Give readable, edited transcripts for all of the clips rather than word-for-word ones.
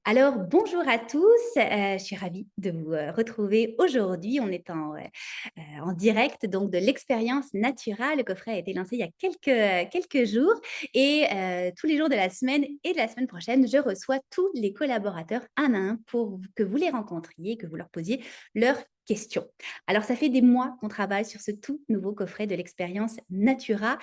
Alors, bonjour à tous, je suis ravie de vous retrouver aujourd'hui. On est en direct donc de l'expérience Natura. Le coffret a été lancé il y a quelques jours et tous les jours de la semaine et de la semaine prochaine, je reçois tous les collaborateurs un à un pour que vous les rencontriez, que vous leur posiez leurs questions. Alors, ça fait des mois qu'on travaille sur ce tout nouveau coffret de l'expérience Natura.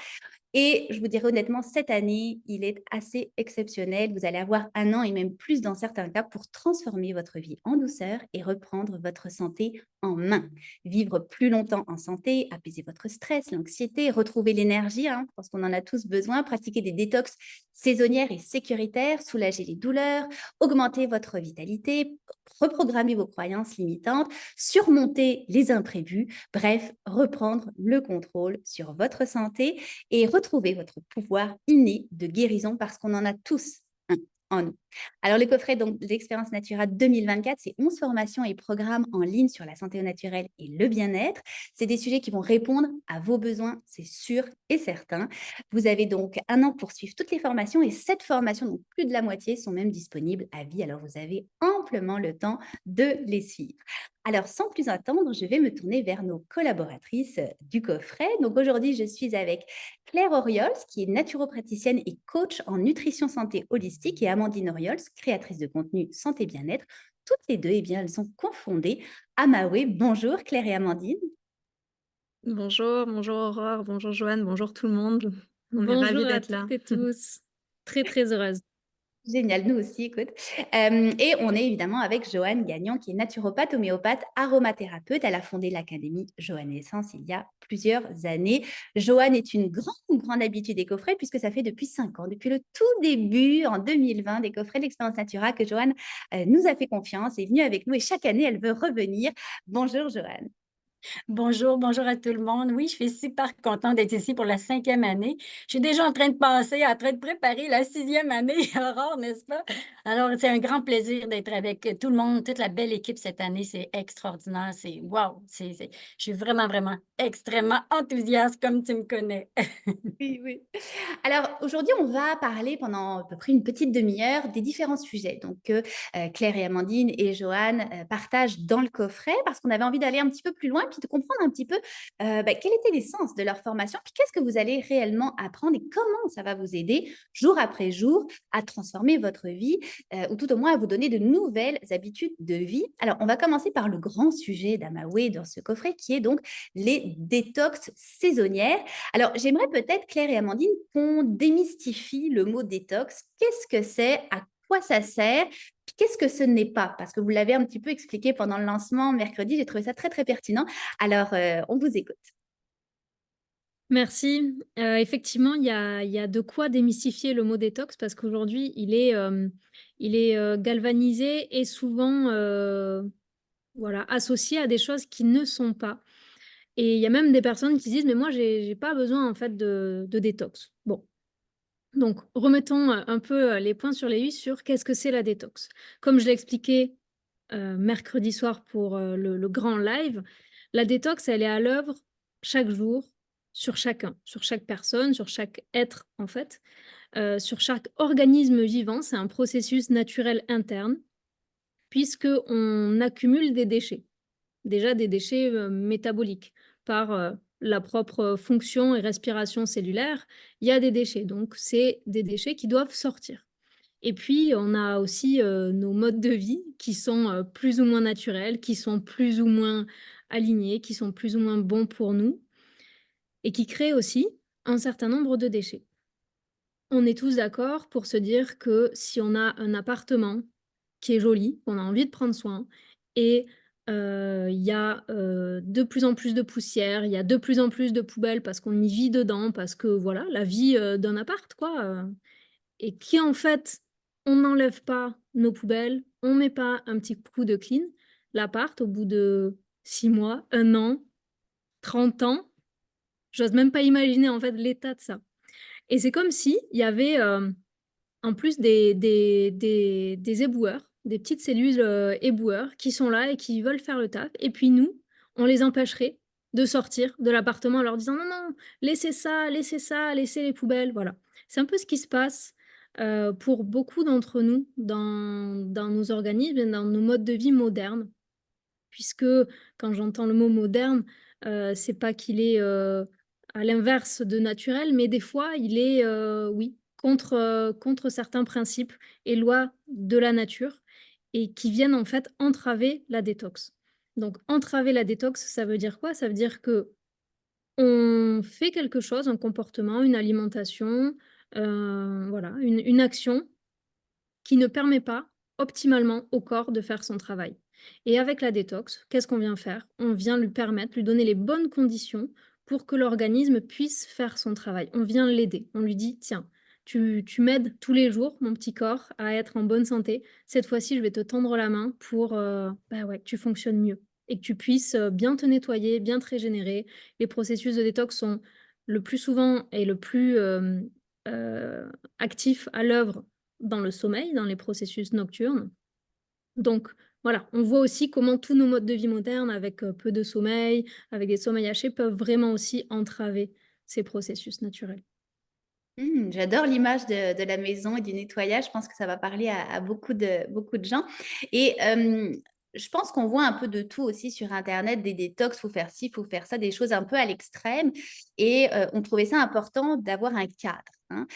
Et je vous dirais honnêtement, cette année, il est assez exceptionnel. Vous allez avoir un an et même plus dans certains cas pour transformer votre vie en douceur et reprendre votre santé en main. Vivre plus longtemps en santé, apaiser votre stress, l'anxiété, retrouver l'énergie, parce qu'on en a tous besoin, pratiquer des détox saisonnières et sécuritaires, soulager les douleurs, augmenter votre vitalité, reprogrammer vos croyances limitantes, surmonter les imprévus, bref, reprendre le contrôle sur votre santé et retrouver votre pouvoir inné de guérison parce qu'on en a tous un en nous. Alors, le coffret donc, de l'expérience Natura 2024, c'est 11 formations et programmes en ligne sur la santé au naturel et le bien-être. C'est des sujets qui vont répondre à vos besoins, c'est sûr et certain. Vous avez donc un an pour suivre toutes les formations et cette formation, donc plus de la moitié, sont même disponibles à vie. Alors, vous avez amplement le temps de les suivre. Alors, sans plus attendre, je vais me tourner vers nos collaboratrices du coffret. Donc, aujourd'hui, je suis avec Claire Oriols, qui est naturopraticienne et coach en nutrition santé holistique, et Amandine Oriols, créatrice de contenu santé bien-être. Toutes les deux, eh bien, elles sont confondées. Amawe, bonjour Claire et Amandine. Bonjour, bonjour Aurore, bonjour Joanne, bonjour tout le monde. On est Bonjour ravis à d'être toutes là. et tous. Très, très heureuse. Génial, nous aussi, écoute. Et on est évidemment avec Joanne Gagnon, qui est naturopathe, homéopathe, aromathérapeute. Elle a fondé l'Académie Joanne Essence il y a plusieurs années. Joanne est une grande habituée des coffrets, puisque ça fait depuis 5 ans, depuis le tout début, en 2020, des coffrets de l'Expérience Natura, que Joanne nous a fait confiance, est venue avec nous et chaque année, elle veut revenir. Bonjour Joanne. Bonjour, bonjour à tout le monde. Oui, je suis super contente d'être ici pour la 5e année. Je suis déjà en train de penser, en train de préparer la 6e année, Aurore, n'est-ce pas? Alors, c'est un grand plaisir d'être avec tout le monde, toute la belle équipe cette année. C'est extraordinaire. C'est wow! Je suis vraiment, vraiment extrêmement enthousiaste comme tu me connais. Oui, oui. Alors aujourd'hui, on va parler pendant à peu près une petite demi-heure des différents sujets donc que Claire et Amandine et Joanne partagent dans le coffret parce qu'on avait envie d'aller un petit peu plus loin puis de comprendre un petit peu quel était l'essence de leur formation puis qu'est-ce que vous allez réellement apprendre et comment ça va vous aider jour après jour à transformer votre vie ou tout au moins à vous donner de nouvelles habitudes de vie. Alors on va commencer par le grand sujet d'Amawe dans ce coffret qui est donc les détox saisonnières. Alors, j'aimerais peut-être, Claire et Amandine, qu'on démystifie le mot détox. Qu'est-ce que c'est? À quoi ça sert? Puis qu'est-ce que ce n'est pas? Parce que vous l'avez un petit peu expliqué pendant le lancement mercredi, j'ai trouvé ça très, très pertinent. Alors, on vous écoute. Merci. Effectivement, il y a de quoi démystifier le mot détox parce qu'aujourd'hui, il est galvanisé et souvent, voilà, associé à des choses qui ne sont pas. Et il y a même des personnes qui disent: «Mais moi, j'ai pas besoin en fait de détox». Bon, donc remettons, un peu, les points sur les i sur qu'est-ce que c'est la détox? Comme je l'ai expliqué mercredi soir pour, le grand live. La détox, elle est à l'œuvre chaque jour sur chacun, sur chaque personne, sur chaque être en fait, sur chaque organisme vivant. C'est un processus naturel interne puisque on accumule des déchets. Déjà des déchets, métaboliques par, la propre fonction et respiration cellulaire, il y a des déchets, donc c'est des déchets qui doivent sortir. Et puis, on a aussi, nos modes de vie qui sont, plus ou moins naturels, qui sont plus ou moins alignés, qui sont plus ou moins bons pour nous et qui créent aussi un certain nombre de déchets. On est tous d'accord pour se dire que si on a un appartement qui est joli, qu'on a envie de prendre soin et il y a, de plus en plus de poussière, il y a de plus en plus de poubelles parce qu'on y vit dedans, parce que voilà, la vie, d'un appart quoi, et qui en fait, on n'enlève pas nos poubelles, on met pas un petit coup de clean, l'appart au bout de 6 mois, 1 an, 30 ans, j'ose même pas imaginer en fait l'état de ça. Et c'est comme si il y avait, en plus des éboueurs, des petites cellules, éboueurs qui sont là et qui veulent faire le taf et puis nous, on les empêcherait de sortir de l'appartement en leur disant: «Non, non, laissez ça, laissez les poubelles», voilà. C'est un peu ce qui se passe, pour beaucoup d'entre nous dans nos organismes et dans nos modes de vie modernes. Puisque quand j'entends le mot moderne, c'est pas qu'il est, à l'inverse de naturel, mais des fois il est, oui, contre certains principes et lois de la nature et qui viennent en fait entraver la détox. Donc entraver la détox, ça veut dire quoi? Ça veut dire que on fait quelque chose, un comportement, une alimentation, voilà, une action qui ne permet pas optimalement au corps de faire son travail. Et avec la détox, qu'est-ce qu'on vient faire? On vient lui permettre, lui donner les bonnes conditions pour que l'organisme puisse faire son travail. On vient l'aider. On lui dit, tiens, tu m'aides tous les jours, mon petit corps, à être en bonne santé. Cette fois-ci, je vais te tendre la main pour bah ouais, que tu fonctionnes mieux et que tu puisses bien te nettoyer, bien te régénérer. Les processus de détox sont le plus souvent et le plus actifs à l'œuvre dans le sommeil, dans les processus nocturnes. Donc voilà, on voit aussi comment tous nos modes de vie modernes avec, peu de sommeil, avec des sommeils hachés, peuvent vraiment aussi entraver ces processus naturels. J'adore l'image de la maison et du nettoyage. Je pense que ça va parler à beaucoup de gens et je pense qu'on voit un peu de tout aussi sur internet, des détox, faut faire ci, faut faire ça, des choses un peu à l'extrême et on trouvait ça important d'avoir un cadre, hein.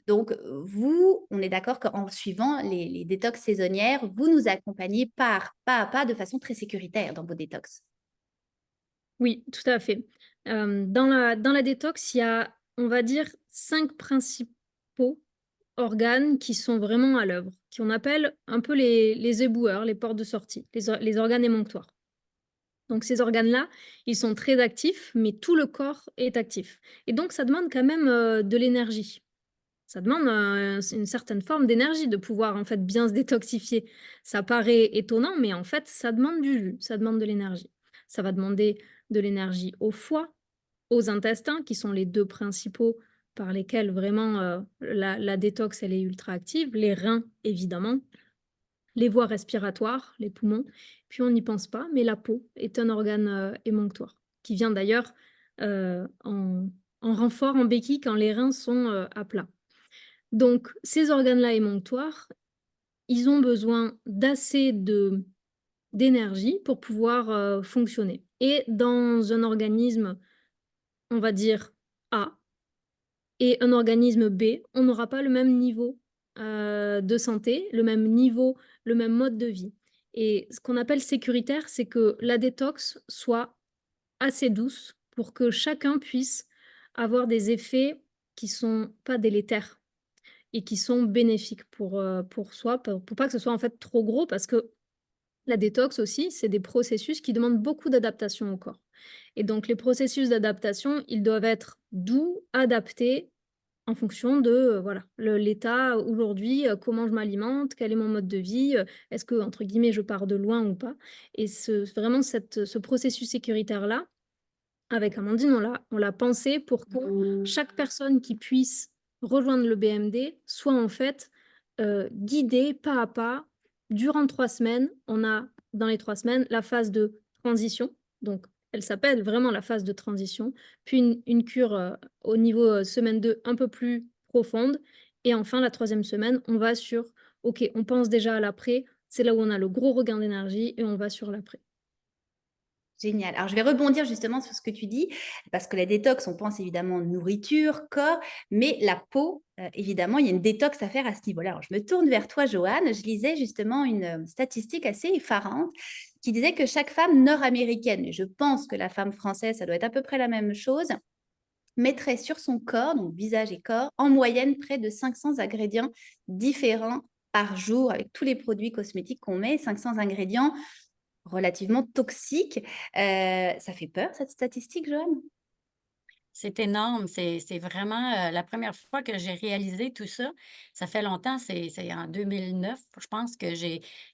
Donc vous, on est d'accord qu'en suivant les détox saisonnières, vous nous accompagnez pas à pas de façon très sécuritaire dans vos détox? Oui, tout à fait. Dans la détox, il y a, on va dire, 5 principaux organes qui sont vraiment à l'œuvre, qu'on appelle un peu les éboueurs, les portes de sortie, les organes émonctoires. Donc ces organes-là, ils sont très actifs, mais tout le corps est actif et donc ça demande quand même, de l'énergie. Ça demande une certaine forme d'énergie de pouvoir, en fait, bien se détoxifier. Ça paraît étonnant, mais en fait, ça demande du jus, ça demande de l'énergie. Ça va demander de l'énergie au foie, aux intestins, qui sont les 2 principaux par lesquels vraiment, la détox, elle est ultra active. Les reins, évidemment, les voies respiratoires, les poumons, puis on n'y pense pas, mais la peau est un organe, émonctoire, qui vient d'ailleurs, en renfort, en béquille, quand les reins sont, à plat. Donc ces organes-là émonctoires, ils ont besoin d'assez de d'énergie pour pouvoir, fonctionner et dans un organisme, on va dire A et un organisme B, on n'aura pas le même niveau, de santé, le même niveau, le même mode de vie et ce qu'on appelle sécuritaire, c'est que la détox soit assez douce pour que chacun puisse avoir des effets qui sont pas délétères. Et qui sont bénéfiques pour soi, pour pas que ce soit en fait trop gros parce que la détox aussi, c'est des processus qui demandent beaucoup d'adaptation au corps. Et donc les processus d'adaptation, ils doivent être doux, adaptés en fonction de, voilà, l'état aujourd'hui, comment je m'alimente, quel est mon mode de vie, est-ce que entre guillemets «je pars de loin» ou pas? Et vraiment ce processus sécuritaire-là, avec Amandine, on l'a pensé pour que chaque personne qui puisse rejoindre le BMD soit en fait, guidée pas à pas durant 3 semaines. On a dans les 3 semaines la phase de transition, donc elle s'appelle vraiment la phase de transition, puis une cure, au niveau, semaine 2 un peu plus profonde et enfin la troisième semaine, on va sur OK, on pense déjà à l'après, c'est là où on a le gros regain d'énergie et on va sur l'après. Génial. Alors, je vais rebondir justement sur ce que tu dis, parce que la détox, on pense évidemment nourriture, corps, mais la peau, évidemment, il y a une détox à faire à ce niveau-là. Alors, je me tourne vers toi, Joanne. Je lisais justement une statistique assez effarante qui disait que chaque femme nord-américaine, et je pense que la femme française, ça doit être à peu près la même chose, mettrait sur son corps, donc visage et corps, en moyenne près de 500 ingrédients différents par jour avec tous les produits cosmétiques qu'on met, 500 ingrédients relativement toxique. Ça fait peur cette statistique, Joanne? C'est énorme, c'est vraiment, la première fois que j'ai réalisé tout ça. Ça fait longtemps, c'est en 2009, je pense que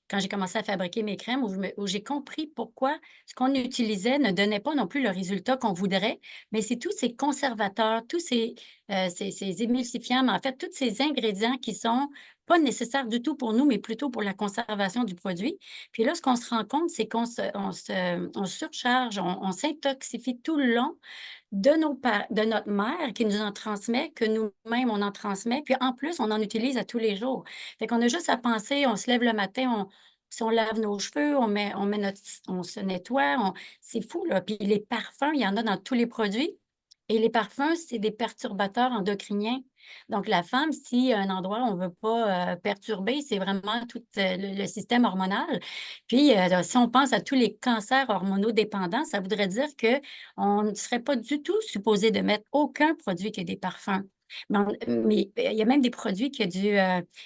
quand j'ai commencé à fabriquer mes crèmes où j'ai compris pourquoi ce qu'on utilisait ne donnait pas non plus le résultat qu'on voudrait. Mais c'est tous ces conservateurs, tous ces émulsifiants, mais en fait, tous ces ingrédients qui sont pas nécessaires du tout pour nous, mais plutôt pour la conservation du produit. Puis là, ce qu'on se rend compte, c'est qu'on se surcharge, on s'intoxifie tout le long de notre mère qui nous en transmet, que nous-mêmes, on en transmet. Puis en plus, on en utilise à tous les jours. Fait qu'on a juste à penser, on se lève le matin, si on lave nos cheveux, on se nettoie. C'est fou, là. Puis les parfums, il y en a dans tous les produits. Et les parfums, c'est des perturbateurs endocriniens. Donc, la femme, si un endroit on ne veut pas perturber, c'est vraiment tout le système hormonal. Puis, si on pense à tous les cancers hormonodépendants, ça voudrait dire qu'on ne serait pas du tout supposé de mettre aucun produit qui a des parfums. Mais il y a même des produits qui ont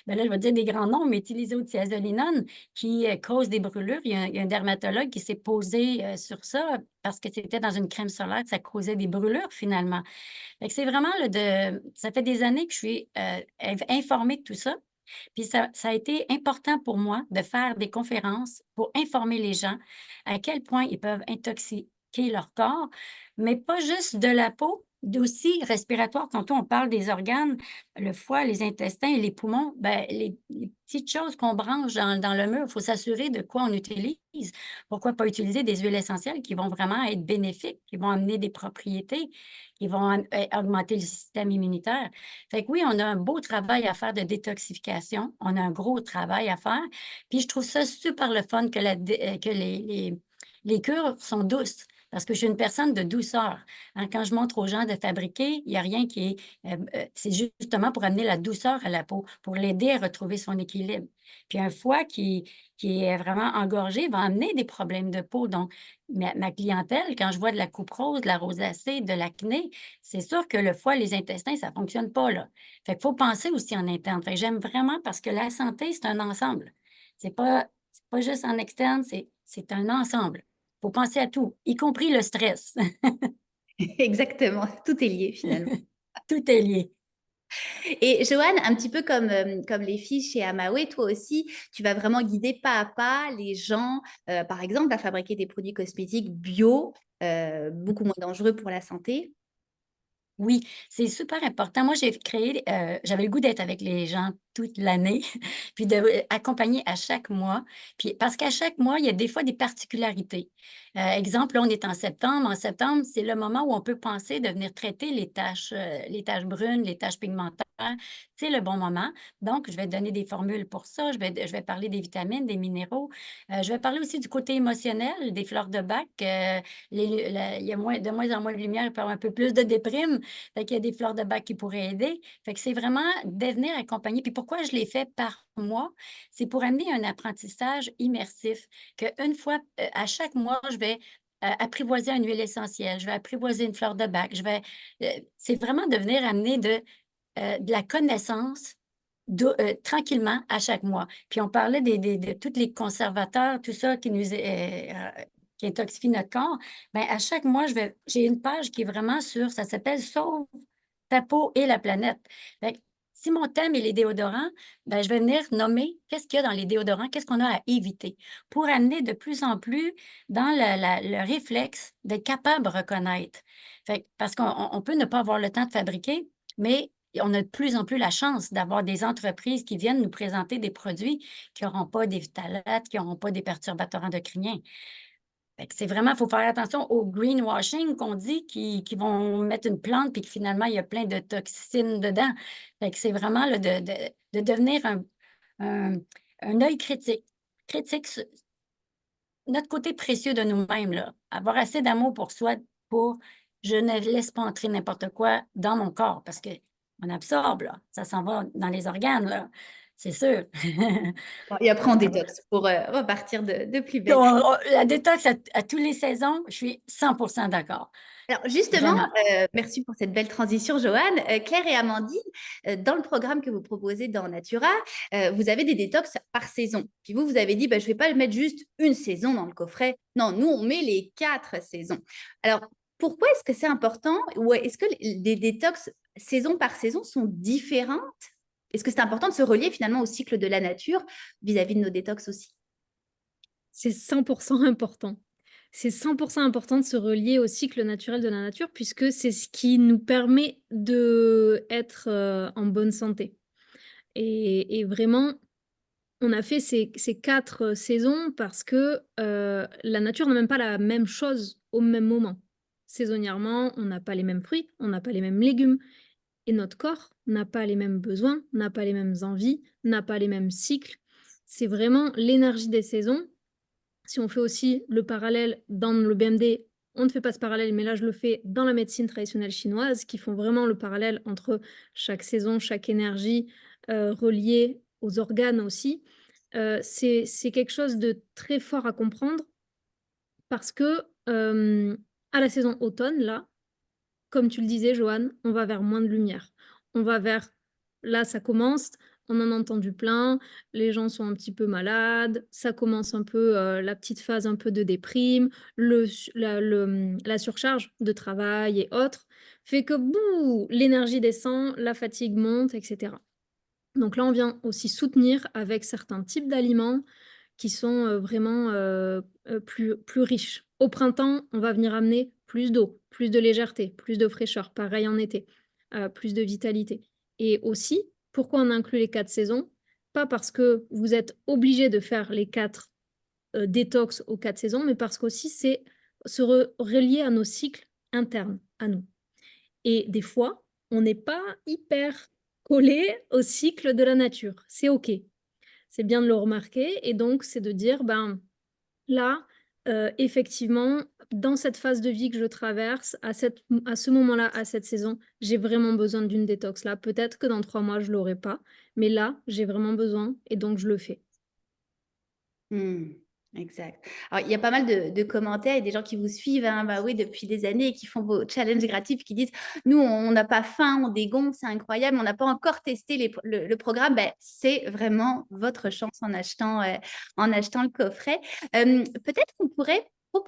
ben là, je vais dire des grands noms, mais thiazolinone, qui cause des brûlures. Il y a un dermatologue qui s'est posé sur ça parce que c'était dans une crème solaire, ça causait des brûlures finalement. Fait que c'est vraiment ça fait des années que je suis informée de tout ça. Puis ça a été important pour moi de faire des conférences pour informer les gens à quel point ils peuvent intoxiquer leur corps, mais pas juste de la peau, aussi respiratoire. Tantôt, on parle des organes, le foie, les intestins et les poumons. Ben, les petites choses qu'on branche dans le mur, il faut s'assurer de quoi on utilise. Pourquoi pas utiliser des huiles essentielles qui vont vraiment être bénéfiques, qui vont amener des propriétés, qui vont augmenter le système immunitaire. Fait que oui, on a un beau travail à faire de détoxification. On a un gros travail à faire. Puis je trouve ça super le fun que les cures sont douces. Parce que je suis une personne de douceur. Hein, quand je montre aux gens de fabriquer, il n'y a rien qui est... c'est justement pour amener la douceur à la peau, pour l'aider à retrouver son équilibre. Puis un foie qui est vraiment engorgé va amener des problèmes de peau. Donc, ma clientèle, quand je vois de la coupe rose, de la rosacée, de l'acné, c'est sûr que le foie, les intestins, ça ne fonctionne pas, là. Fait qu'il faut penser aussi en interne. Fait que j'aime vraiment parce que la santé, c'est un ensemble. C'est pas juste en externe, c'est un ensemble. Il faut penser à tout, y compris le stress. Exactement, tout est lié finalement. Tout est lié. Et Joanne, un petit peu comme les filles chez Amawe, toi aussi, tu vas vraiment guider pas à pas les gens, par exemple, à fabriquer des produits cosmétiques bio, beaucoup moins dangereux pour la santé. Oui, c'est super important. Moi, j'avais le goût d'être avec les gens toute l'année, puis d'accompagner à chaque mois. Puis parce qu'à chaque mois, il y a des fois des particularités. Exemple, là, on est en septembre. En septembre, c'est le moment où on peut penser de venir traiter les taches brunes, les taches pigmentaires. C'est le bon moment. Donc, je vais donner des formules pour ça. Je vais parler des vitamines, des minéraux. Je vais parler aussi du côté émotionnel, des fleurs de bac. Il y a de moins en moins de lumière, il peut y avoir un peu plus de déprime. Fait qu'il y a des fleurs de bac qui pourraient aider. Fait que c'est vraiment de venir accompagner. Puis pourquoi je l'ai fait par mois? C'est pour amener un apprentissage immersif, qu'une fois, à chaque mois, je vais apprivoiser une huile essentielle, je vais apprivoiser une fleur de bac. C'est vraiment de venir amener de la connaissance tranquillement à chaque mois. Puis on parlait de tous les conservateurs, tout ça qui intoxifie notre corps. Bien, à chaque mois, j'ai une page qui est vraiment ça s'appelle Sauve ta peau et la planète. Fait que si mon thème est les déodorants, ben, je vais venir nommer qu'est-ce qu'il y a dans les déodorants, qu'est-ce qu'on a à éviter pour amener de plus en plus dans le réflexe d'être capable de reconnaître. Parce qu'on peut ne pas avoir le temps de fabriquer, mais on a de plus en plus la chance d'avoir des entreprises qui viennent nous présenter des produits qui n'auront pas des phtalates, qui n'auront pas des perturbateurs endocriniens. Fait que c'est vraiment, il faut faire attention au greenwashing qu'on dit, qui vont mettre une plante puis que finalement, il y a plein de toxines dedans. Fait que c'est vraiment là, de devenir un, un œil critique. Critique notre côté précieux de nous-mêmes, là. Avoir assez d'amour pour soi pour je ne laisse pas entrer n'importe quoi dans mon corps parce qu'on absorbe, là. Ça s'en va dans les organes, là. C'est sûr. Et après, on détoxe pour repartir de plus belle. La détox à toutes les saisons, je suis 100% d'accord. Alors justement, Vraiment. merci pour cette belle transition, Joanne. Claire et Amandine, dans le programme que vous proposez dans Natura, vous avez des détox par saison. Puis vous avez dit, bah, je ne vais pas mettre juste une saison dans le coffret. Non, nous, on met les 4 saisons. Alors, pourquoi est-ce que c'est important? Ou est-ce que les détox saison par saison sont différentes? Est-ce que c'est important de se relier finalement au cycle de la nature vis-à-vis de nos détox aussi? C'est 100% important. C'est 100% important de se relier au cycle naturel de la nature puisque c'est ce qui nous permet d'être en bonne santé. Et vraiment, on a fait ces 4 saisons parce que la nature n'a même pas la même chose au même moment. saisonnièrement, on n'a pas les mêmes fruits, on n'a pas les mêmes légumes et notre corps n'a pas les mêmes besoins, n'a pas les mêmes envies, n'a pas les mêmes cycles. C'est vraiment l'énergie des saisons. Si on fait aussi le parallèle dans le BMD, on ne fait pas ce parallèle, mais là je le fais dans la médecine traditionnelle chinoise, qui font vraiment le parallèle entre chaque saison, chaque énergie reliée aux organes aussi. C'est quelque chose de très fort à comprendre parce que à la saison automne, là, comme tu le disais, Joanne, on va vers moins de lumière. On va vers là, ça commence, on en a entendu plein, les gens sont un petit peu malades, ça commence un peu, la petite phase un peu de déprime, la surcharge de travail et autres fait que bouh, l'énergie descend, la fatigue monte et cetera. Donc là, on vient aussi soutenir avec certains types d'aliments qui sont, vraiment, plus riches. Au printemps, on va venir amener plus d'eau, plus de légèreté, plus de fraîcheur, pareil en été, plus de vitalité et aussi, pourquoi on inclut les 4 saisons? Pas parce que vous êtes obligé de faire les 4 détox aux 4 saisons, mais parce qu'aussi c'est se relier à nos cycles internes, à nous et des fois, on n'est pas hyper collé au cycle de la nature. C'est OK. C'est bien de le remarquer et donc c'est de dire: «Ben, là, effectivement, dans cette phase de vie que je traverse, à ce moment-là, à cette saison, j'ai vraiment besoin d'une détox là. Peut-être que dans 3 mois, je l'aurai pas, mais là, j'ai vraiment besoin et donc je le fais». Mmh, exact. Alors, il y a pas mal de commentaires et des gens qui vous suivent, hein, bah, oui, depuis des années et qui font vos challenges gratuits, puis qui disent: «Nous, on n'a pas faim, on dégonfle, c'est incroyable, on n'a pas encore testé le programme». Beh, c'est vraiment votre chance en achetant le coffret. Peut-être qu'on pourrait vous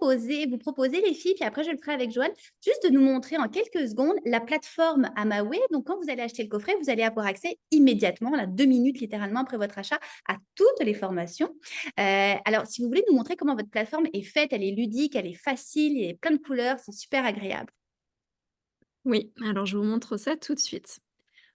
proposer les filles, puis après je le ferai avec Joanne, juste de nous montrer en quelques secondes la plateforme Amaway. Donc quand vous allez acheter le coffret, vous allez avoir accès immédiatement, là, 2 minutes littéralement après votre achat, à toutes les formations. Alors, si vous voulez nous montrer comment votre plateforme est faite, elle est ludique, elle est facile, il y a plein de couleurs, c'est super agréable. Oui, alors je vous montre ça tout de suite.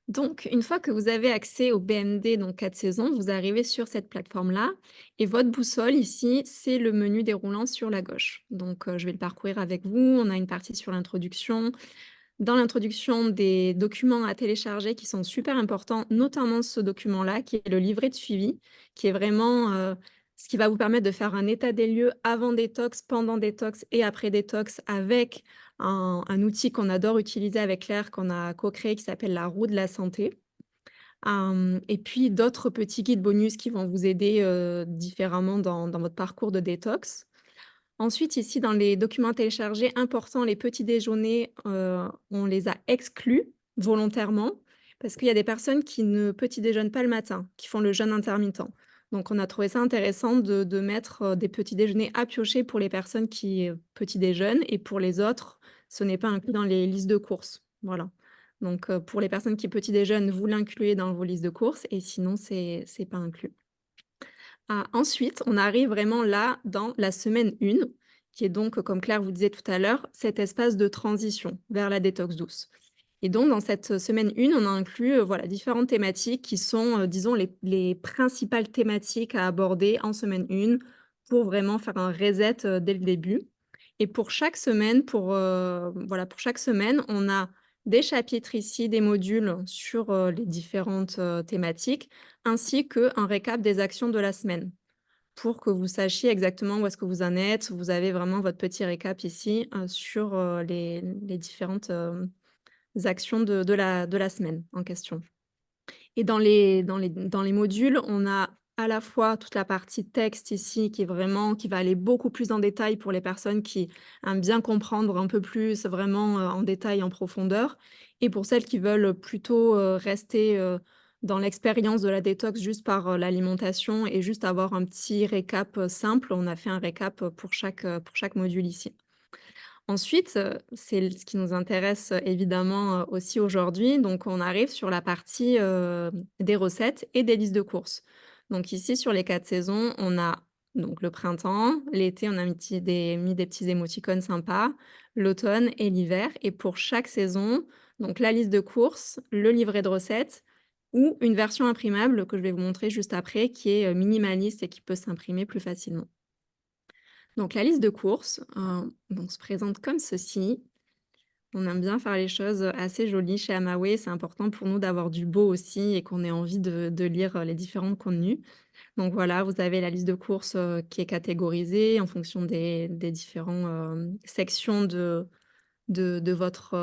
Donc, une fois que vous avez accès au BMD, donc 4 saisons, vous arrivez sur cette plateforme-là et votre boussole ici, c'est le menu déroulant sur la gauche. Donc, je vais le parcourir avec vous. On a une partie sur l'introduction. Dans l'introduction, des documents à télécharger qui sont super importants, notamment ce document-là, qui est le livret de suivi, qui est vraiment ce qui va vous permettre de faire un état des lieux avant détox, pendant détox et après détox avec un outil qu'on adore utiliser avec Claire, qu'on a co-créé, qui s'appelle la roue de la santé. Et puis d'autres petits guides bonus qui vont vous aider différemment dans votre parcours de détox. Ensuite, ici, dans les documents téléchargés importants, les petits déjeuners, on les a exclus volontairement parce qu'il y a des personnes qui ne petit déjeunent pas le matin, qui font le jeûne intermittent. Donc on a trouvé ça intéressant de mettre, des petits déjeuners à piocher pour les personnes qui, petit déjeunent et pour les autres, ce n'est pas inclus dans les listes de courses. Voilà. Donc pour les personnes qui petit déjeunent, vous l'incluez dans vos listes de courses et sinon c'est pas inclus. Ah, ensuite, on arrive vraiment là, dans la semaine 1, qui est donc, comme Claire vous disait tout à l'heure, cet espace de transition vers la détox douce. Et donc, dans cette semaine 1, on a inclus voilà, différentes thématiques qui sont, disons, les principales thématiques à aborder en semaine 1 pour vraiment faire un reset dès le début. Et pour chaque semaine, voilà, pour chaque semaine, on a des chapitres ici, des modules sur les différentes thématiques, ainsi qu'un récap des actions de la semaine. Pour que vous sachiez exactement où est-ce que vous en êtes, vous avez vraiment votre petit récap ici sur les différentes actions de la semaine en question. Et dans les modules, on a à la fois toute la partie texte ici qui va aller beaucoup plus en détail pour les personnes qui aiment bien comprendre un peu plus vraiment, en détail, en profondeur et pour celles qui veulent plutôt, rester, dans l'expérience de la détox juste par, l'alimentation et juste avoir un petit récap, simple. On a fait un récap, pour chaque module ici. Ensuite, c'est ce qui nous intéresse, évidemment, aussi aujourd'hui. Donc on arrive sur la partie, des recettes et des listes de courses. Donc ici, sur les 4 saisons, on a donc le printemps, l'été, on a mis des petits émoticônes sympas, l'automne et l'hiver et pour chaque saison, donc la liste de courses, le livret de recettes ou une version imprimable que je vais vous montrer juste après qui est, minimaliste et qui peut s'imprimer plus facilement. Donc la liste de courses, donc se présente comme ceci. On aime bien faire les choses assez jolies chez Amawe. C'est important pour nous d'avoir du beau aussi et qu'on ait envie de lire les différents contenus. Donc voilà, vous avez la liste de courses, qui est catégorisée en fonction des différents, sections de votre,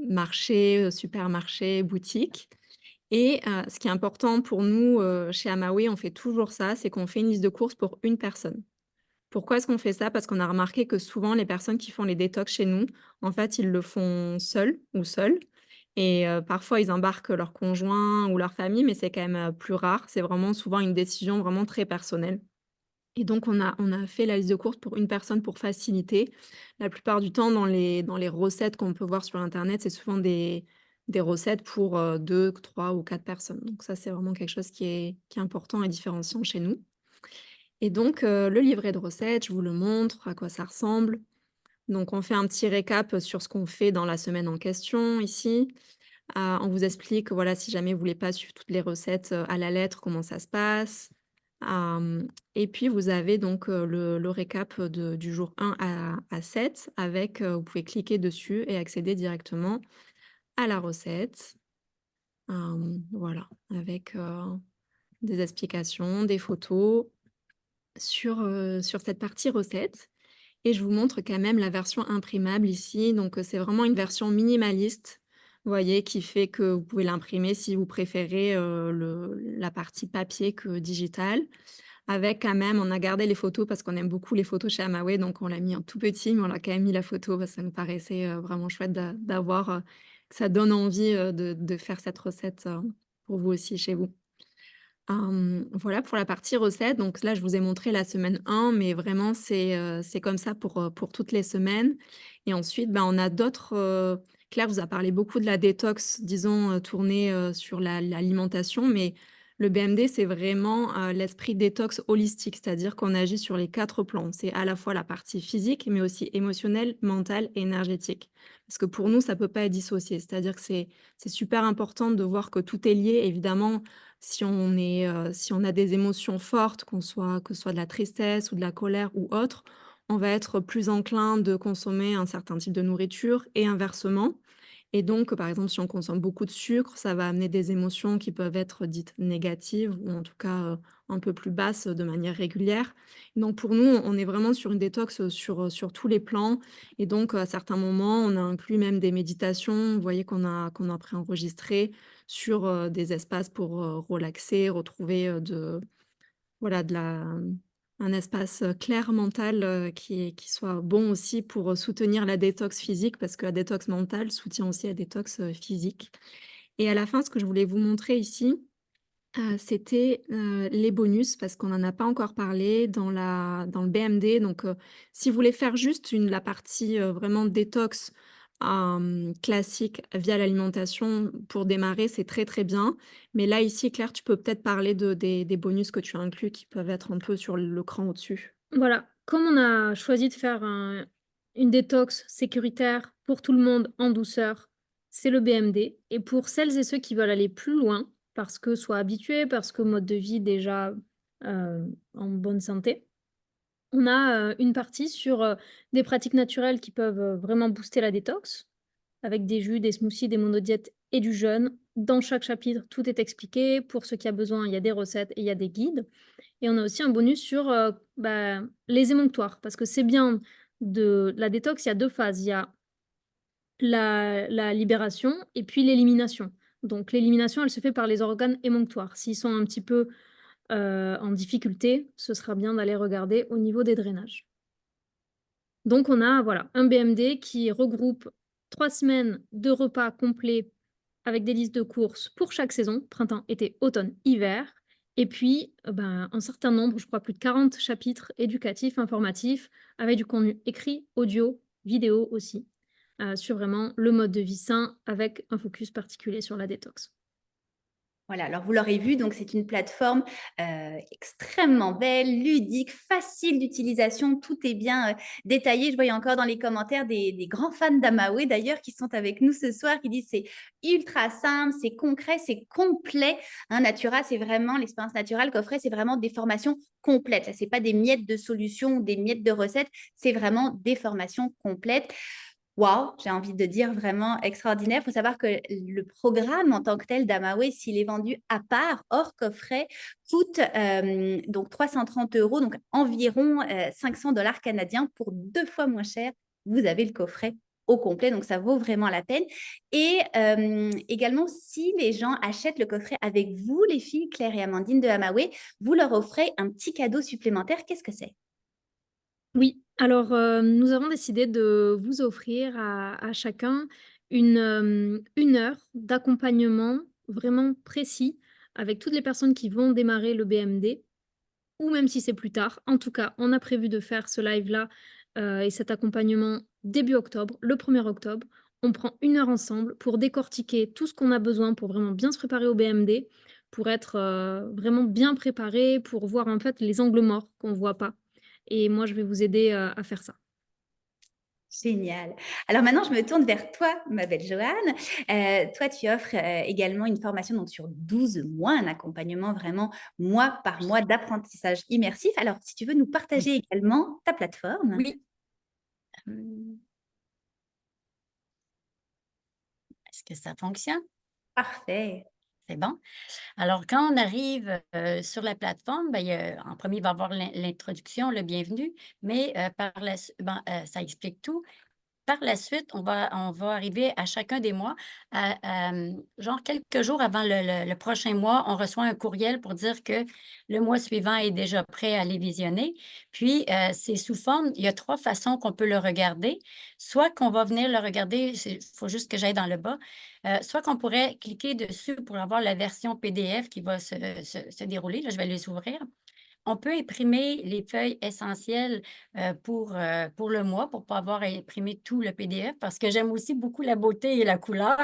marché, supermarché, boutique et ce qui est important pour nous, chez Amawe, on fait toujours ça, c'est qu'on fait une liste de courses pour une personne. Pourquoi est-ce qu'on fait ça? Parce qu'on a remarqué que souvent les personnes qui font les détox chez nous, en fait, ils le font seuls ou seuls et parfois ils embarquent leur conjoint ou leur famille, mais c'est quand même, plus rare. C'est vraiment souvent une décision vraiment très personnelle et donc on a fait la liste de courses pour une personne pour faciliter. La plupart du temps dans les recettes qu'on peut voir sur internet, c'est souvent des recettes pour, 2, 3 ou 4 personnes. Donc ça, c'est vraiment quelque chose qui est important et différenciant chez nous. Et donc, le livret de recettes, je vous le montre, à quoi ça ressemble. Donc on fait un petit récap, sur ce qu'on fait dans la semaine en question ici. On vous explique, voilà, si jamais vous voulez pas suivre toutes les recettes, à la lettre, comment ça se passe. Et puis vous avez donc, le récap, du jour 1 à 7 avec, vous pouvez cliquer dessus et accéder directement à la recette. Voilà, avec, des explications, des photos sur cette partie recette et je vous montre quand même la version imprimable ici. Donc, c'est vraiment une version minimaliste, vous voyez? Qui fait que vous pouvez l'imprimer si vous préférez, la partie papier que digital. Avec quand même on a gardé les photos parce qu'on aime beaucoup les photos chez Amawe, donc on l'a mis en tout petit, mais on a quand même mis la photo parce que ça nous paraissait, vraiment chouette d'avoir, que ça donne envie, de faire cette recette, pour vous aussi chez vous. Voilà pour la partie recette. Donc là, je vous ai montré la semaine 1, mais vraiment c'est comme ça pour toutes les semaines et ensuite, ben, on a d'autres, Claire vous a parlé beaucoup de la détox, disons, tournée, sur l'alimentation, mais le BMD, c'est vraiment, l'esprit détox holistique, c'est-à-dire qu'on agit sur les 4 plans. C'est à la fois la partie physique, mais aussi émotionnelle, mentale et énergétique. Parce que pour nous, ça peut pas être dissocié. C'est-à-dire que c'est super important de voir que tout est lié. Évidemment, si on a des émotions fortes, que ce soit de la tristesse ou de la colère ou autre, on va être plus enclin de consommer un certain type de nourriture et inversement. Et donc, par exemple, si on consomme beaucoup de sucre, ça va amener des émotions qui peuvent être dites négatives ou en tout cas, un peu plus basses, de manière régulière. Donc pour nous, on est vraiment sur une détox, sur tous les plans et donc à certains moments, on a inclus même des méditations, vous voyez qu'on a préenregistrées sur, des espaces pour, relaxer, retrouver, voilà, un espace, clair mental, qui soit bon aussi pour, soutenir la détox physique parce que la détox mentale soutient aussi la détox, physique et à la fin, ce que je voulais vous montrer ici, c'était, les bonus parce qu'on n'en a pas encore parlé dans le BMD donc si vous voulez faire juste la partie, vraiment détox, classique via l'alimentation pour démarrer, c'est très, très bien. Mais là, ici, Claire, tu peux peut-être parler des bonus que tu as inclus qui peuvent être un peu sur le cran au-dessus. Voilà, comme on a choisi de faire une détox sécuritaire pour tout le monde en douceur, c'est le BMD. Et pour celles et ceux qui veulent aller plus loin, parce que soit habitués, parce que mode de vie déjà en bonne santé, on a une partie sur des pratiques naturelles qui peuvent vraiment booster la détox, avec des jus, des smoothies, des monodiètes et du jeûne. Dans chaque chapitre, tout est expliqué. Pour ceux qui a besoin, il y a des recettes et il y a des guides. Et on a aussi un bonus sur, les émonctoires parce que c'est bien de la détox, il y a 2 phases. Il y a la libération et puis l'élimination. Donc l'élimination, elle se fait par les organes émonctoires. S'ils sont un petit peu, en difficulté, ce sera bien d'aller regarder au niveau des drainages. Donc on a, voilà, un BMD qui regroupe 3 semaines de repas complets avec des listes de courses pour chaque saison, printemps, été, automne, hiver et puis, un certain nombre, je crois plus de 40 chapitres éducatifs, informatifs, avec du contenu écrit, audio, vidéo aussi, sur vraiment le mode de vie sain avec un focus particulier sur la détox. Voilà, alors vous l'aurez vu, donc c'est une plateforme extrêmement belle, ludique, facile d'utilisation, tout est bien détaillé. Je voyais encore dans les commentaires des grands fans d'Amawe d'ailleurs qui sont avec nous ce soir, qui disent c'est ultra simple, c'est concret, c'est complet. Natura, c'est vraiment l'expérience naturelle qu'offrait, c'est vraiment des formations complètes. Là, c'est pas des miettes de solutions ou des miettes de recettes, c'est vraiment des formations complètes. Waouh, j'ai envie de dire vraiment extraordinaire. Il faut savoir que le programme en tant que tel d'Amawe, s'il est vendu à part, hors coffret, coûte donc 330 €, donc environ 500 $ canadiens. Pour 2 fois moins cher, vous avez le coffret au complet, donc ça vaut vraiment la peine. Et également, si les gens achètent le coffret avec vous, les filles, Claire et Amandine de Amawe, vous leur offrez un petit cadeau supplémentaire. Qu'est-ce que c'est? Oui, alors, nous avons décidé de vous offrir à chacun 1 heure d'accompagnement vraiment précis avec toutes les personnes qui vont démarrer le BMD ou même si c'est plus tard. En tout cas, on a prévu de faire ce live-là, et cet accompagnement début octobre, le 1er octobre. On prend 1 heure ensemble pour décortiquer tout ce qu'on a besoin pour vraiment bien se préparer au BMD, pour être, vraiment bien préparé, pour voir en fait les angles morts qu'on voit pas et moi je vais vous aider, à faire ça. Génial. Alors maintenant, je me tourne vers toi, ma belle Joanne. Toi, tu offres également une formation donc, sur 12 mois, un accompagnement vraiment mois par mois d'apprentissage immersif. Alors, si tu veux nous Oui. partager également ta plateforme. Oui. Est-ce que ça fonctionne? Parfait. C'est bon. Alors, quand on arrive, sur la plateforme, ben, en premier il va y avoir l'introduction, le bienvenue, mais par la s ben, ça explique tout. Par la suite, on va arriver à chacun des mois genre quelques jours avant le prochain mois, on reçoit un courriel pour dire que le mois suivant est déjà prêt à les visionner. Puis, c'est sous forme il y a 3 façons qu'on peut le regarder. Soit qu'on va venir le regarder, il faut juste que j'aille dans le bas, soit qu'on pourrait cliquer dessus pour avoir la version PDF qui va se dérouler. Là, je vais les ouvrir. On peut imprimer les feuilles essentielles, pour le mois, pour pas avoir à imprimer tout le PDF, parce que j'aime aussi beaucoup la beauté et la couleur.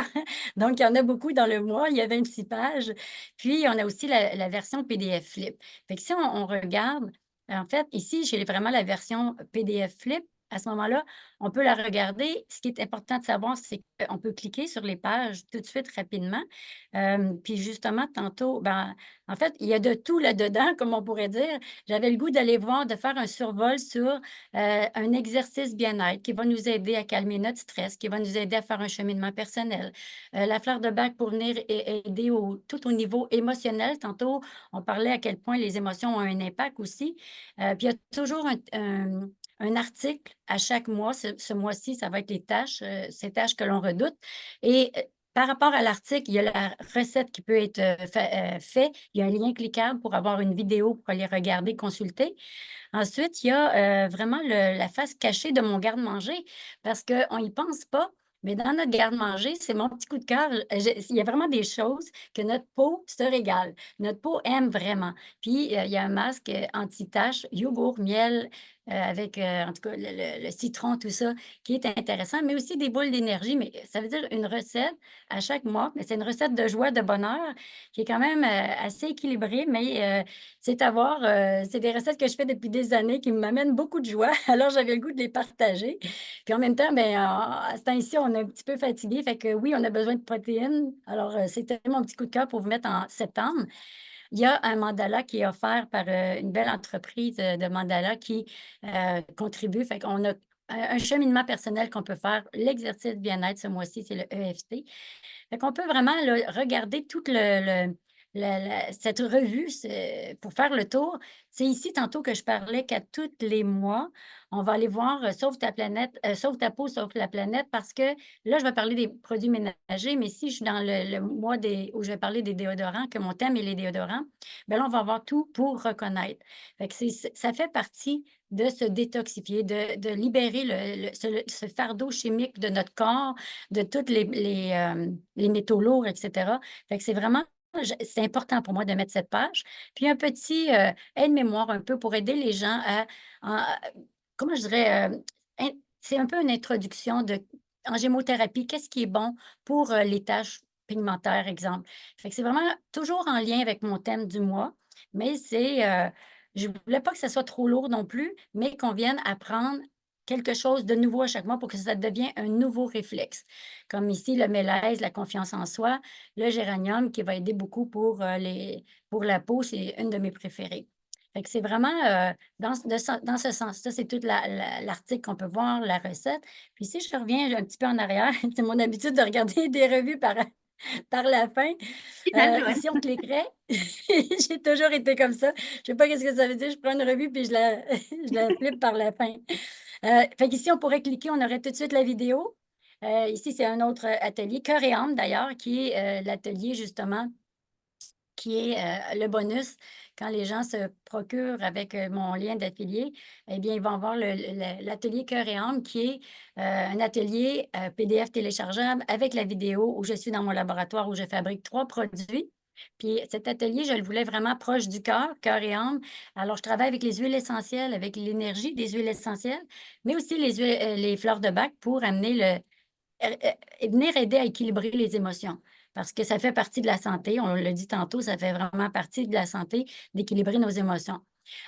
Donc il y en a beaucoup dans le mois, il y a 26 pages. Puis on a aussi la version PDF Flip. Fait que si on regarde, en fait, ici, j'ai vraiment la version PDF Flip. À ce moment-là, on peut la regarder. Ce qui est important de savoir, c'est qu'on peut cliquer sur les pages tout de suite rapidement. Puis justement, tantôt, ben, en fait, il y a de tout là-dedans, comme on pourrait dire. J'avais le goût d'aller voir, de faire un survol sur un exercice bien-être qui va nous aider à calmer notre stress, qui va nous aider à faire un cheminement personnel. La fleur de bac pour venir aider tout au niveau émotionnel. Tantôt, on parlait à quel point les émotions ont un impact aussi. Puis il y a toujours un article à chaque mois. Ce mois-ci, ça va être les tâches, ces tâches que l'on redoute. Et par rapport à l'article, il y a la recette qui peut être fait. Il y a un lien cliquable pour avoir une vidéo pour aller regarder, consulter. Ensuite, il y a vraiment la face cachée de mon garde-manger parce qu'on n'y pense pas. Mais dans notre garde-manger, c'est mon petit coup de cœur. Il y a vraiment des choses que notre peau se régale. Notre peau aime vraiment. Puis, il y a un masque anti-tache, yogourt, miel, avec, en tout cas, le citron, tout ça, qui est intéressant, mais aussi des boules d'énergie. Mais ça veut dire une recette à chaque mois. Mais c'est une recette de joie, de bonheur, qui est quand même assez équilibrée, mais c'est à voir. C'est des recettes que je fais depuis des années qui m'amènent beaucoup de joie. Alors, j'avais le goût de les partager. Puis en même temps, ben, à ce temps-ci, on est un petit peu fatigué. Fait que oui, on a besoin de protéines. Alors, c'était mon petit coup de cœur pour vous mettre en septembre. Il y a un mandala qui est offert par une belle entreprise de mandala qui contribue. Fait qu'on a un cheminement personnel qu'on peut faire. L'exercice bien-être ce mois-ci, c'est le EFT. Fait qu'on peut vraiment là, regarder toute cette revue pour faire le tour. C'est ici tantôt que je parlais qu'à tous les mois, on va aller voir Sauve ta planète, Sauve ta peau, sauve la planète, parce que là, je vais parler des produits ménagers, mais si je suis dans le mois où je vais parler des déodorants, que mon thème est les déodorants, bien là, on va avoir tout pour reconnaître. Fait que ça fait partie de se détoxifier, de libérer ce fardeau chimique de notre corps, de tous les métaux lourds, etc. Fait que c'est vraiment c'est important pour moi de mettre cette page. Puis un petit aide-mémoire un peu pour aider les gens à- comment je dirais, c'est un peu une introduction en gémothérapie, qu'est-ce qui est bon pour les taches pigmentaires, exemple. Fait que c'est vraiment toujours en lien avec mon thème du mois, mais je voulais pas que ça soit trop lourd non plus, mais qu'on vienne apprendre quelque chose de nouveau à chaque mois pour que ça devienne un nouveau réflexe. Comme ici, le mélèze, la confiance en soi, le géranium qui va aider beaucoup pour la peau, c'est une de mes préférées. Fait que c'est vraiment, dans ce sens-là, c'est tout l'article qu'on peut voir, la recette. Puis si je reviens un petit peu en arrière, c'est mon habitude de regarder des revues par la fin. Final, Joanne. Ici, on cliquerait. J'ai toujours été comme ça. Je sais pas qu'est-ce que ça veut dire. Je prends une revue puis je la je la flippe par la fin. Fait qu'ici, on pourrait cliquer, on aurait tout de suite la vidéo. Ici, c'est un autre atelier, Cœur et âme d'ailleurs, qui est, l'atelier justement qui est, le bonus. Quand les gens se procurent avec, mon lien d'affilié, eh bien, ils vont avoir l'atelier Cœur et âme qui est, un atelier, PDF téléchargeable avec la vidéo où je suis dans mon laboratoire où je fabrique 3 produits. Puis cet atelier, je le voulais vraiment proche du cœur, cœur et âme. Alors je travaille avec les huiles essentielles, avec l'énergie des huiles essentielles, mais aussi les fleurs de bac pour amener et venir aider à équilibrer les émotions. Parce que ça fait partie de la santé, on l'a dit tantôt, ça fait vraiment partie de la santé d'équilibrer nos émotions.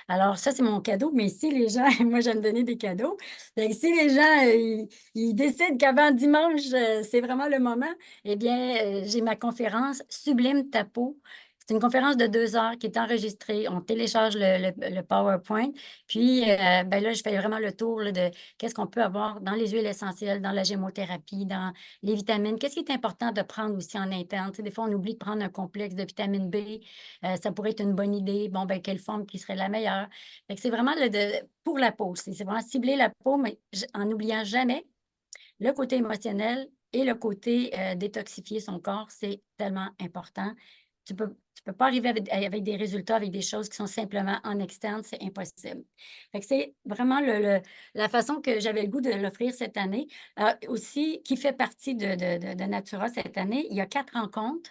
Alors ça, c'est mon cadeau, mais si les gens moi, j'aime donner des cadeaux. Fait que si les gens, ils décident qu'avant dimanche, c'est vraiment le moment, eh bien, j'ai ma conférence Sublime ta peau. C'est une conférence de 2 heures qui est enregistrée. On télécharge le PowerPoint. Puis, ben là, je fais vraiment le tour là, de qu'est-ce qu'on peut avoir dans les huiles essentielles, dans la gémothérapie, dans les vitamines. Qu'est-ce qui est important de prendre aussi en interne? Tu sais, des fois, on oublie de prendre un complexe de vitamine B. Ça pourrait être une bonne idée. Bon, ben, quelle forme qui serait la meilleure? Fait que c'est vraiment pour la peau. C'est vraiment cibler la peau, mais en n'oubliant jamais le côté émotionnel et le côté détoxifier son corps. C'est tellement important. Tu peux pas arriver avec des résultats, avec des choses qui sont simplement en externe, c'est impossible. Fait que c'est vraiment la façon que j'avais le goût de l'offrir cette année. Aussi, qui fait partie de Natura cette année, il y a 4 rencontres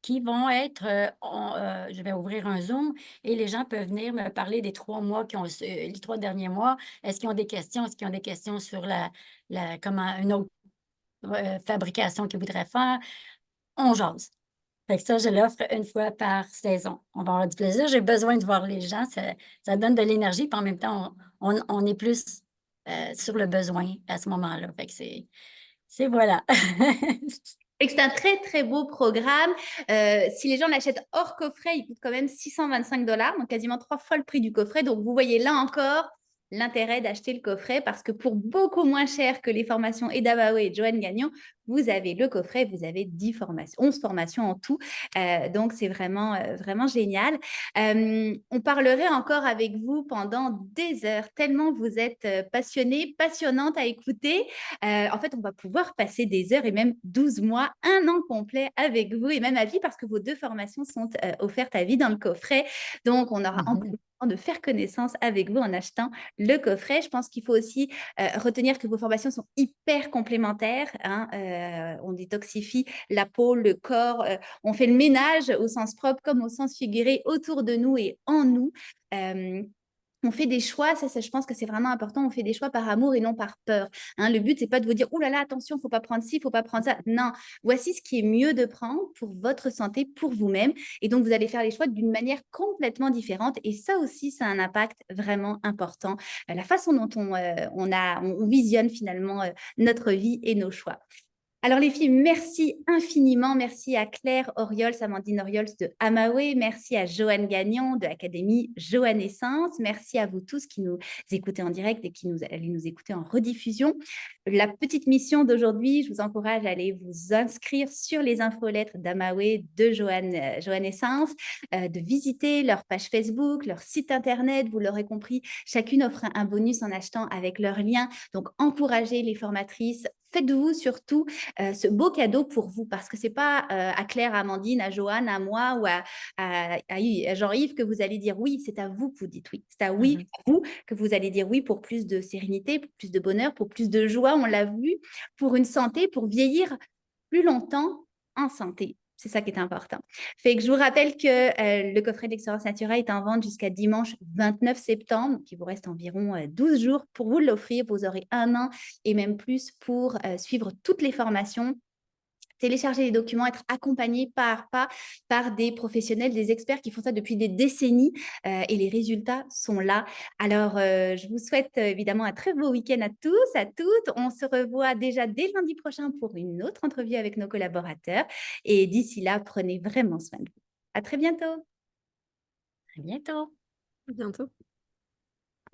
qui vont être, je vais ouvrir un Zoom et les gens peuvent venir me parler des 3 mois les 3 derniers mois. Est-ce qu'ils ont des questions? Est-ce qu'ils ont des questions sur comment une autre, fabrication qu'ils voudraient faire? On jase. Fait que ça, je l'offre une fois par saison. On va avoir du plaisir. J'ai besoin de voir les gens. Ça donne de l'énergie, puis en même temps, on est plus, sur le besoin à ce moment-là. Fait que c'est voilà. Et que c'est un très, très beau programme. Si les gens l'achètent hors coffret, il coûte quand même 625 $, donc quasiment 3 fois le prix du coffret. Donc, vous voyez là encore l'intérêt d'acheter le coffret parce que pour beaucoup moins cher que les formations Edamawe et Joanne Gagnon, vous avez le coffret, vous avez 11 formations en tout. Donc, c'est vraiment génial. On parlerait encore avec vous pendant des heures, tellement vous êtes passionnée, passionnante à écouter. En fait, on va pouvoir passer des heures et même 12 mois, 1 an complet avec vous et même à vie parce que vos 2 formations sont offertes à vie dans le coffret. Donc, on aura amplement de faire connaissance avec vous en achetant le coffret. Je pense qu'il faut aussi retenir que vos formations sont hyper complémentaires. Hein. On détoxifie la peau, le corps. On fait le ménage au sens propre comme au sens figuré autour de nous et en nous. On fait des choix, ça, je pense que c'est vraiment important. On fait des choix par amour et non par peur. Hein, le but, c'est pas de vous dire, oh là là, attention, faut pas prendre ci, faut pas prendre ça. Non, voici ce qui est mieux de prendre pour votre santé, pour vous-même. Et donc, vous allez faire les choix d'une manière complètement différente. Et ça aussi, ça a un impact vraiment important. La façon dont on visionne finalement notre vie et nos choix. Alors les filles, merci infiniment. Merci à Claire Oriols, Amandine Oriols de Amawe. Merci à Joanne Gagnon de l'Académie Joannescence. Merci à vous tous qui nous écoutez en direct et qui allez nous écouter en rediffusion. La petite mission d'aujourd'hui, je vous encourage à aller vous inscrire sur les infolettres d'Amawe de Joannescence, de visiter leur page Facebook, leur site internet. Vous l'aurez compris, chacune offre un bonus en achetant avec leur lien. Donc, encouragez les formatrices. Faites-vous surtout ce beau cadeau pour vous parce que ce n'est pas à Claire, à Amandine, à Joanne, à moi ou à Jean-Yves que vous allez dire oui, c'est à vous que vous dites oui. C'est à vous que vous allez dire oui pour plus de sérénité, pour plus de bonheur, pour plus de joie, on l'a vu, pour une santé, pour vieillir plus longtemps en santé. C'est ça qui est important. Fait que je vous rappelle que le coffret d'Excellence Natura est en vente jusqu'à dimanche 29 septembre. Donc, il vous reste environ 12 jours pour vous l'offrir. Vous aurez 1 an et même plus pour suivre toutes les formations, télécharger les documents, être accompagné pas à pas par des professionnels, des experts qui font ça depuis des décennies et les résultats sont là. Alors, je vous souhaite évidemment un très beau week-end à tous, à toutes. On se revoit déjà dès lundi prochain pour une autre entrevue avec nos collaborateurs. Et d'ici là, prenez vraiment soin de vous. À très bientôt. À bientôt. À bientôt.